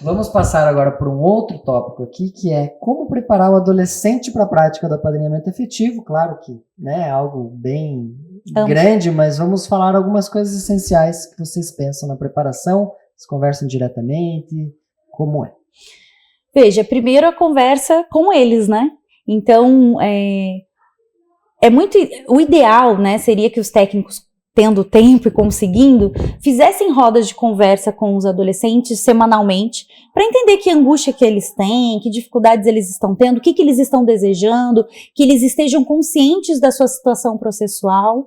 Vamos passar agora para um outro tópico aqui, que é como preparar o adolescente para a prática do apadrinhamento efetivo. Claro que, né, é algo bem grande, mas vamos falar algumas coisas essenciais que vocês pensam na preparação, vocês conversam diretamente, como é? Veja, primeiro a conversa com eles, né? Então, o ideal, né, seria que os técnicos, tendo tempo e conseguindo, fizessem rodas de conversa com os adolescentes semanalmente, para entender que angústia que eles têm, que dificuldades eles estão tendo, o que eles estão desejando, que eles estejam conscientes da sua situação processual.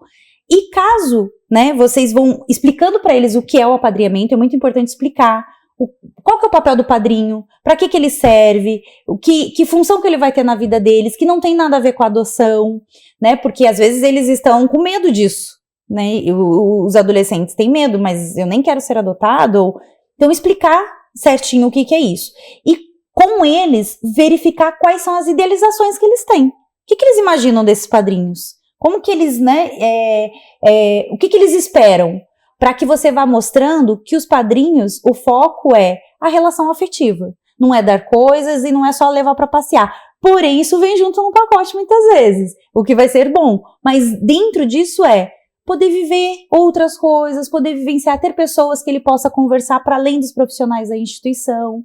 E caso, né, vocês vão explicando para eles o que é o apadrinhamento, é muito importante explicar qual que é o papel do padrinho, para que ele serve, que função que ele vai ter na vida deles, que não tem nada a ver com a adoção, né, porque às vezes eles estão com medo disso. Né, os adolescentes têm medo, mas eu nem quero ser adotado. Então explicar certinho o que é isso e com eles verificar quais são as idealizações que eles têm, o que eles imaginam desses padrinhos, como que eles, né, o que eles esperam, para que você vá mostrando que os padrinhos, o foco é a relação afetiva, não é dar coisas e não é só levar para passear. Porém, isso vem junto no pacote muitas vezes, o que vai ser bom, mas dentro disso poder viver outras coisas, poder vivenciar, ter pessoas que ele possa conversar para além dos profissionais da instituição.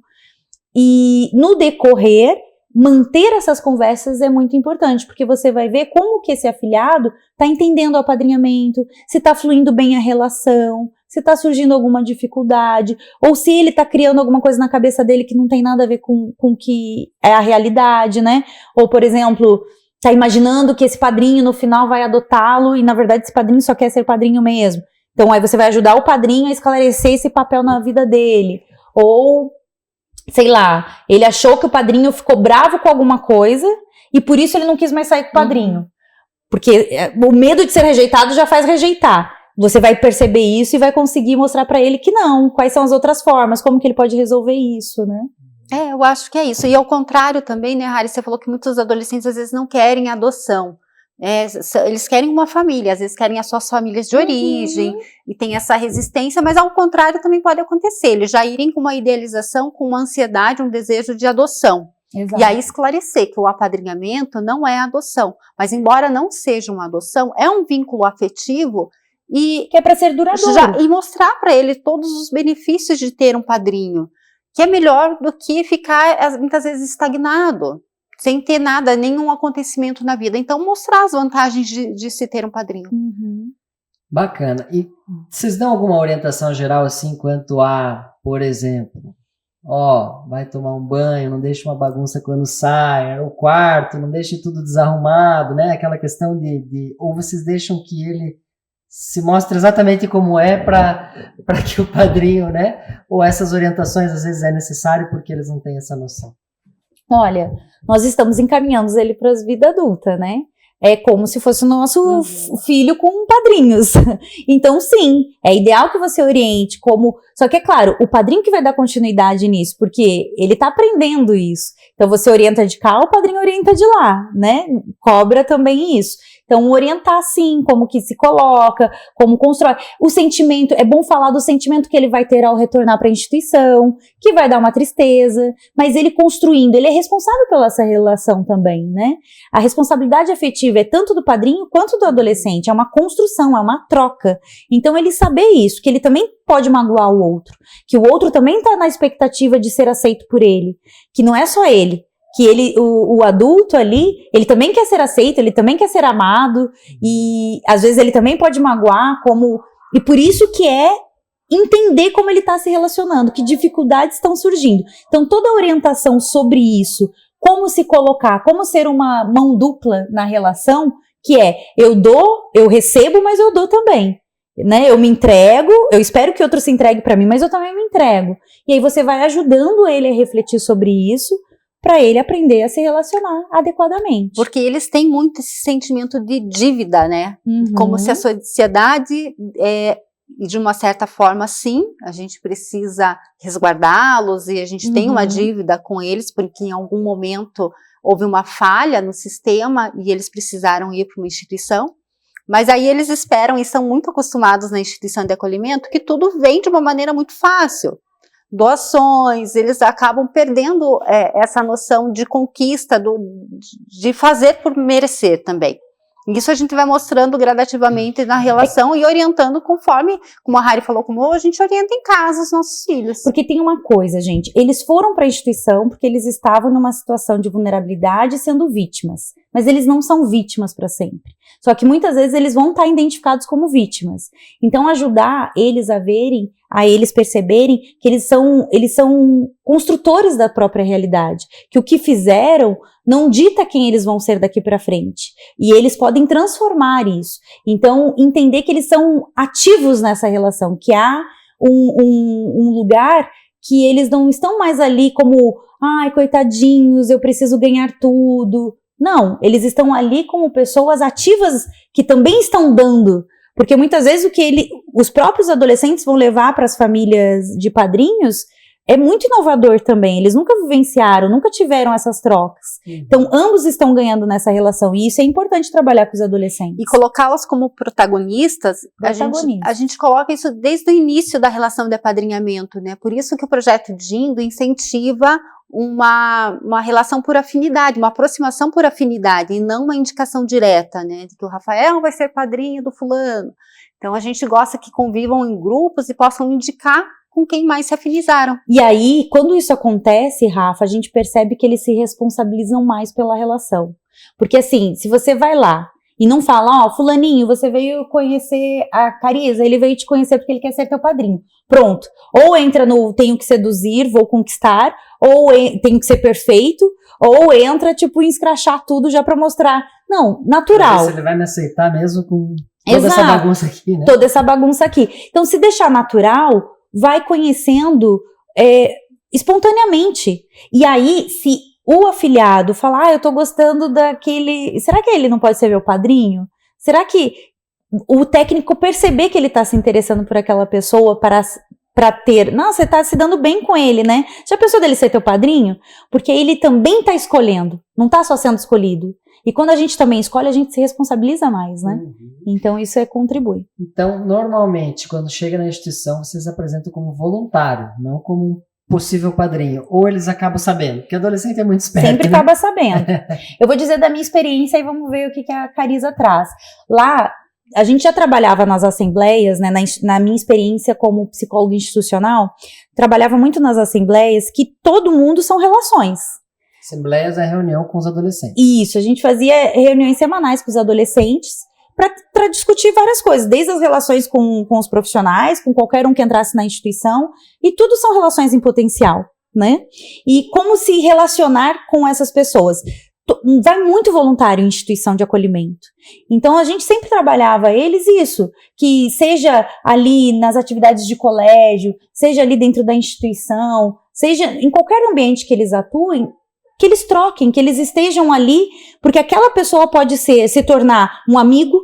E no decorrer, manter essas conversas é muito importante, porque você vai ver como que esse afiliado está entendendo o apadrinhamento, se está fluindo bem a relação, se está surgindo alguma dificuldade, ou se ele está criando alguma coisa na cabeça dele que não tem nada a ver com o que é a realidade, né? Ou, por exemplo, tá imaginando que esse padrinho no final vai adotá-lo e na verdade esse padrinho só quer ser padrinho mesmo. Então aí você vai ajudar o padrinho a esclarecer esse papel na vida dele. Ou, sei lá, ele achou que o padrinho ficou bravo com alguma coisa e por isso ele não quis mais sair com o padrinho. Porque o medo de ser rejeitado já faz rejeitar. Você vai perceber isso e vai conseguir mostrar para ele que não, quais são as outras formas, como que ele pode resolver isso, né? Eu acho que é isso. E ao contrário também, né, Rari, você falou que muitos adolescentes às vezes não querem adoção. Eles querem uma família, às vezes querem as suas famílias de origem, e tem essa resistência, mas ao contrário também pode acontecer, eles já irem com uma idealização, com uma ansiedade, um desejo de adoção. Exato. E aí esclarecer que o apadrinhamento não é adoção, mas embora não seja uma adoção, é um vínculo afetivo, e que é para ser duradouro. E mostrar para ele todos os benefícios de ter um padrinho, que é melhor do que ficar muitas vezes estagnado, sem ter nada, nenhum acontecimento na vida. Então mostrar as vantagens de se ter um padrinho. Bacana. E vocês dão alguma orientação geral assim quanto a, por exemplo, vai tomar um banho, não deixa uma bagunça quando sai, o quarto, não deixe tudo desarrumado, né? Aquela questão ou vocês deixam que ele se mostra exatamente como é para que o padrinho, né? Ou essas orientações às vezes é necessário porque eles não têm essa noção? Olha, nós estamos encaminhando ele para a vida adulta, né? É como se fosse o nosso filho com padrinhos. Então, sim, é ideal que você oriente como... Só que, é claro, o padrinho que vai dar continuidade nisso, porque ele tá aprendendo isso. Então, você orienta de cá, o padrinho orienta de lá, né? Cobra também isso. Então, orientar, sim, como que se coloca, como constrói. O sentimento, é bom falar do sentimento que ele vai ter ao retornar para a instituição, que vai dar uma tristeza, mas ele construindo, ele é responsável pela essa relação também, né? A responsabilidade afetiva é tanto do padrinho quanto do adolescente, é uma construção, é uma troca. Então, ele saber isso, que ele também pode magoar o outro, que o outro também está na expectativa de ser aceito por ele, que não é só ele. Que ele, o adulto ali, ele também quer ser aceito, ele também quer ser amado, e às vezes ele também pode magoar, e por isso que é entender como ele está se relacionando, que dificuldades estão surgindo. Então toda a orientação sobre isso, como se colocar, como ser uma mão dupla na relação, que é, eu recebo, mas eu dou também. Né? Eu me entrego, eu espero que outro se entregue para mim, mas eu também me entrego. E aí você vai ajudando ele a refletir sobre isso, para ele aprender a se relacionar adequadamente. Porque eles têm muito esse sentimento de dívida, né? Como se a sociedade, de uma certa forma, sim, a gente precisa resguardá-los e a gente tem uma dívida com eles, porque em algum momento houve uma falha no sistema e eles precisaram ir para uma instituição. Mas aí eles esperam e são muito acostumados na instituição de acolhimento que tudo vem de uma maneira muito fácil. doações, eles acabam perdendo essa noção de conquista, de fazer por merecer também. Isso a gente vai mostrando gradativamente na relação e orientando conforme, como a Hari falou, como a gente orienta em casa os nossos filhos. Porque tem uma coisa, gente, eles foram para a instituição porque eles estavam numa situação de vulnerabilidade sendo vítimas, mas eles não são vítimas para sempre. Só que muitas vezes eles vão estar identificados como vítimas. Então ajudar eles a verem, a eles perceberem que eles são construtores da própria realidade, que o que fizeram não dita quem eles vão ser daqui para frente, e eles podem transformar isso. Então entender que eles são ativos nessa relação, que há um lugar que eles não estão mais ali como, ai, coitadinhos, eu preciso ganhar tudo. Não, eles estão ali como pessoas ativas que também estão dando. Porque muitas vezes os próprios adolescentes vão levar para as famílias de padrinhos é muito inovador também. Eles nunca vivenciaram, nunca tiveram essas trocas. Então, ambos estão ganhando nessa relação. E isso é importante trabalhar com os adolescentes. E colocá-las como protagonistas. A gente coloca isso desde o início da relação de apadrinhamento, né? Por isso que o projeto Dindo incentiva uma relação por afinidade, uma aproximação por afinidade, e não uma indicação direta, né, de que o Rafael vai ser padrinho do fulano. Então a gente gosta que convivam em grupos e possam indicar com quem mais se afinizaram. E aí, quando isso acontece, Rafa, a gente percebe que eles se responsabilizam mais pela relação. Porque assim, se você vai lá e não fala, ó, fulaninho, você veio conhecer a Carisa, ele veio te conhecer porque ele quer ser teu padrinho. Pronto. Ou entra no tenho que seduzir, vou conquistar, ou tenho que ser perfeito, ou entra, tipo, em escrachar tudo já pra mostrar. Não, natural. Ele vai me aceitar mesmo com toda essa bagunça aqui, né? Toda essa bagunça aqui. Então, se deixar natural, vai conhecendo espontaneamente. E aí, se o afilhado falar, eu tô gostando daquele... Será que ele não pode ser meu padrinho? Será que o técnico perceber que ele tá se interessando por aquela pessoa para ter... Nossa, você tá se dando bem com ele, né? Já pensou dele ser teu padrinho? Porque ele também tá escolhendo, não tá só sendo escolhido. E quando a gente também escolhe, a gente se responsabiliza mais, né? Então isso contribui. Então, normalmente, quando chega na instituição, vocês apresentam como voluntário, não como um possível padrinho. Ou eles acabam sabendo, porque adolescente é muito esperto. Sempre acaba sabendo. Eu vou dizer da minha experiência e vamos ver o que a Carisa traz. Lá, a gente já trabalhava nas assembleias, né, na minha experiência como psicóloga institucional, trabalhava muito nas assembleias que todo mundo são relações. Assembleias é reunião com os adolescentes. Isso, a gente fazia reuniões semanais com os adolescentes para discutir várias coisas, desde as relações com os profissionais, com qualquer um que entrasse na instituição, e tudo são relações em potencial, né? E como se relacionar com essas pessoas. Vai muito voluntário em instituição de acolhimento. Então a gente sempre trabalhava eles isso, que seja ali nas atividades de colégio, seja ali dentro da instituição, seja em qualquer ambiente que eles atuem, que eles troquem, que eles estejam ali, porque aquela pessoa pode se tornar um amigo,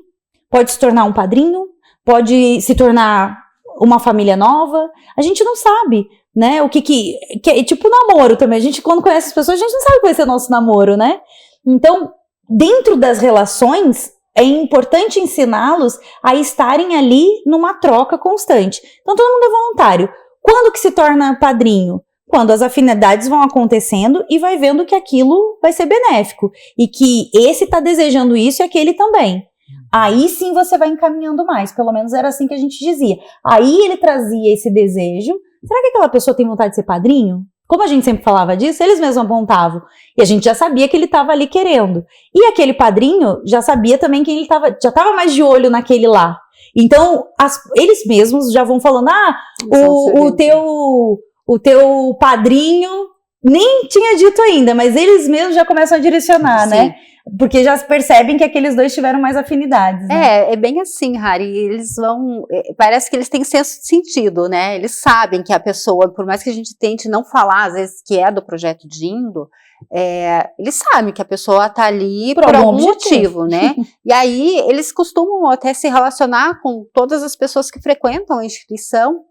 pode se tornar um padrinho, pode se tornar uma família nova, a gente não sabe, né, o que é tipo namoro também, a gente quando conhece as pessoas, a gente não sabe o que vai ser nosso namoro, né, então, dentro das relações, é importante ensiná-los a estarem ali numa troca constante, então todo mundo é voluntário. Quando que se torna padrinho? Quando as afinidades vão acontecendo e vai vendo que aquilo vai ser benéfico, e que esse está desejando isso e aquele também. Aí sim você vai encaminhando mais, pelo menos era assim que a gente dizia. Aí ele trazia esse desejo, será que aquela pessoa tem vontade de ser padrinho? Como a gente sempre falava disso, eles mesmos apontavam. E a gente já sabia que ele estava ali querendo. E aquele padrinho já sabia também que ele já estava mais de olho naquele lá. Então, eles mesmos já vão falando, o teu padrinho nem tinha dito ainda, mas eles mesmos já começam a direcionar, sim, né? Porque já percebem que aqueles dois tiveram mais afinidades, né? É bem assim, Hari, eles parece que eles têm senso de sentido, né? Eles sabem que a pessoa, por mais que a gente tente não falar, às vezes, que é do projeto Dindo, eles sabem que a pessoa tá ali por algum motivo, né? E aí, eles costumam até se relacionar com todas as pessoas que frequentam a instituição,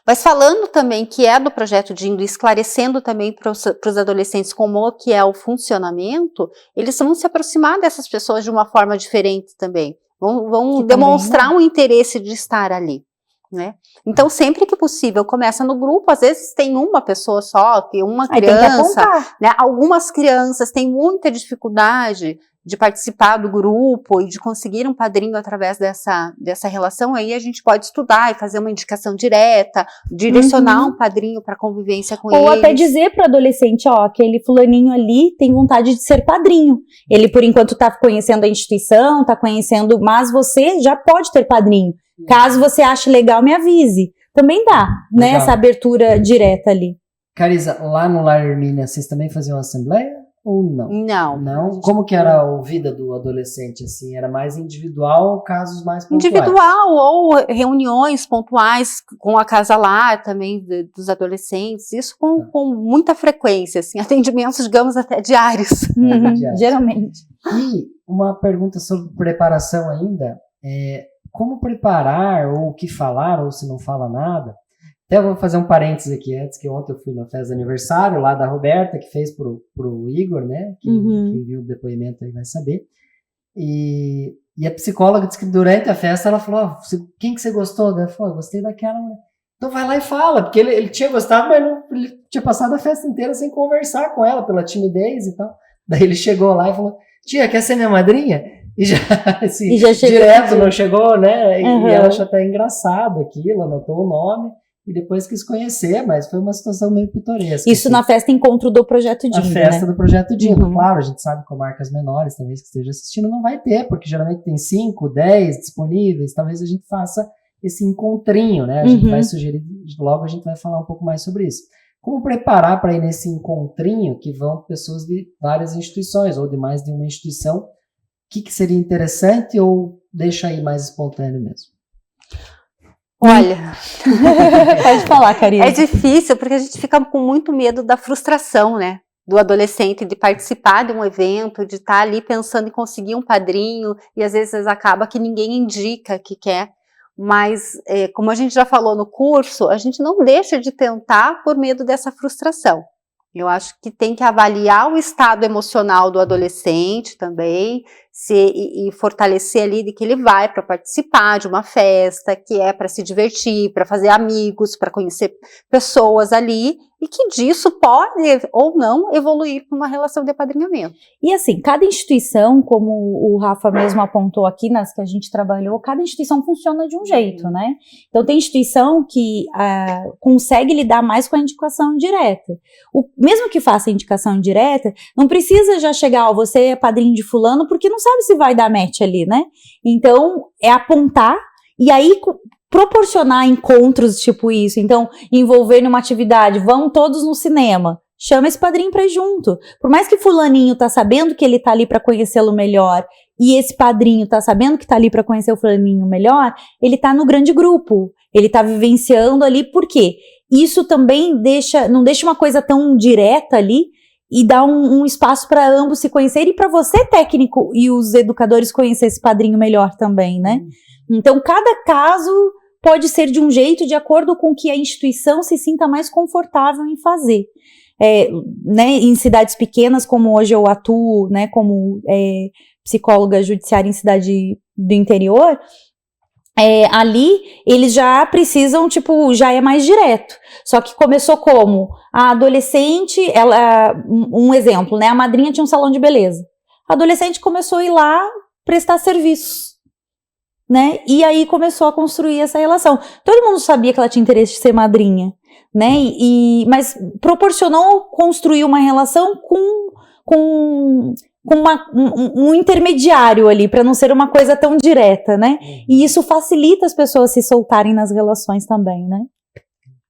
mas falando também que é do projeto Dindo, esclarecendo também para os adolescentes como que é o funcionamento, eles vão se aproximar dessas pessoas de uma forma diferente também. Vão demonstrar um interesse de estar ali. né? Então, sempre que possível, começa no grupo, às vezes tem uma pessoa só, que uma Aí tem que criança, apontar. né? Algumas crianças têm muita dificuldade de participar do grupo e de conseguir um padrinho através dessa relação, aí a gente pode estudar e fazer uma indicação direta, direcionar um padrinho para convivência com Ou eles. até dizer para o adolescente, ó, aquele fulaninho ali tem vontade de ser padrinho. Ele, por enquanto, está conhecendo a instituição, está conhecendo, mas você já pode ter padrinho. Caso você ache legal, me avise. Também dá, né, Legal. essa abertura direta ali. Carisa, lá no Lar Hermínia, vocês também faziam assembleia ou não? Não. Não? Como que era a vida do adolescente, assim? Era mais individual ou casos mais pontuais? Individual ou reuniões pontuais com a casa lar também dos adolescentes, isso com muita frequência, assim, atendimentos, digamos, até diários. Geralmente. E uma pergunta sobre preparação ainda, como preparar, ou o que falar, ou se não fala nada. Até eu vou fazer um parênteses aqui antes, que ontem eu fui na festa de aniversário lá da Roberta, que fez pro Igor, né? Quem viu o depoimento aí vai saber. E a psicóloga disse que durante a festa ela falou, quem que você gostou? Ela falou, eu gostei daquela mulher. Então vai lá e fala, porque ele tinha gostado, mas ele tinha passado a festa inteira sem conversar com ela, pela timidez e tal. Daí ele chegou lá e falou, tia, quer ser minha madrinha? E já, assim, E já chegou direto, não chegou, né? Uhum. E ela achou até engraçado aquilo, anotou o nome. E depois quis conhecer, mas foi uma situação meio pitoresca. Isso assim. na festa encontro do Projeto Dindo, A festa né? do Projeto Dindo, Uhum. claro, a gente sabe que com marcas menores, talvez que esteja assistindo, não vai ter, porque geralmente tem 5, 10 disponíveis, talvez a gente faça esse encontrinho, né? A gente vai sugerir, logo a gente vai falar um pouco mais sobre isso. Como preparar para ir nesse encontrinho que vão pessoas de várias instituições, ou de mais de uma instituição, o que seria interessante ou deixa aí mais espontâneo mesmo? Olha, Pode falar, Karina. é difícil porque a gente fica com muito medo da frustração, né? Do adolescente de participar de um evento, de estar ali pensando em conseguir um padrinho e às vezes acaba que ninguém indica que quer. Mas, como a gente já falou no curso, a gente não deixa de tentar por medo dessa frustração. Eu acho que tem que avaliar o estado emocional do adolescente também, e fortalecer ali de que ele vai para participar de uma festa, que é para se divertir, para fazer amigos, para conhecer pessoas ali, e que disso pode ou não evoluir para uma relação de apadrinhamento. E assim, cada instituição, como o Rafa mesmo apontou aqui nas que a gente trabalhou, cada instituição funciona de um jeito, né? Então tem instituição que consegue lidar mais com a indicação direta. Mesmo que faça a indicação indireta, não precisa já chegar, você é padrinho de fulano, porque não sabe se vai dar match ali, né? Então é apontar e aí proporcionar encontros tipo isso. Então, envolver numa atividade, vão todos no cinema, chama esse padrinho pra ir junto. Por mais que fulaninho tá sabendo que ele tá ali pra conhecê-lo melhor, e esse padrinho tá sabendo que tá ali pra conhecer o fulaninho melhor, ele tá no grande grupo, ele tá vivenciando ali, por quê? Isso também não deixa uma coisa tão direta ali, e dá um espaço para ambos se conhecerem, e para você, técnico, e os educadores conhecer esse padrinho melhor também, né? Então, cada caso pode ser de um jeito, de acordo com que a instituição se sinta mais confortável em fazer. Né, em cidades pequenas, como hoje eu atuo, né, como psicóloga judiciária em cidade do interior, ali eles já precisam, já é mais direto. Só que começou como? A adolescente, um exemplo, né, a madrinha tinha um salão de beleza. A adolescente começou a ir lá prestar serviços, né, e aí começou a construir essa relação. Todo mundo sabia que ela tinha interesse de ser madrinha, né, mas proporcionou construir uma relação com um intermediário ali, para não ser uma coisa tão direta, né? E isso facilita as pessoas se soltarem nas relações também, né?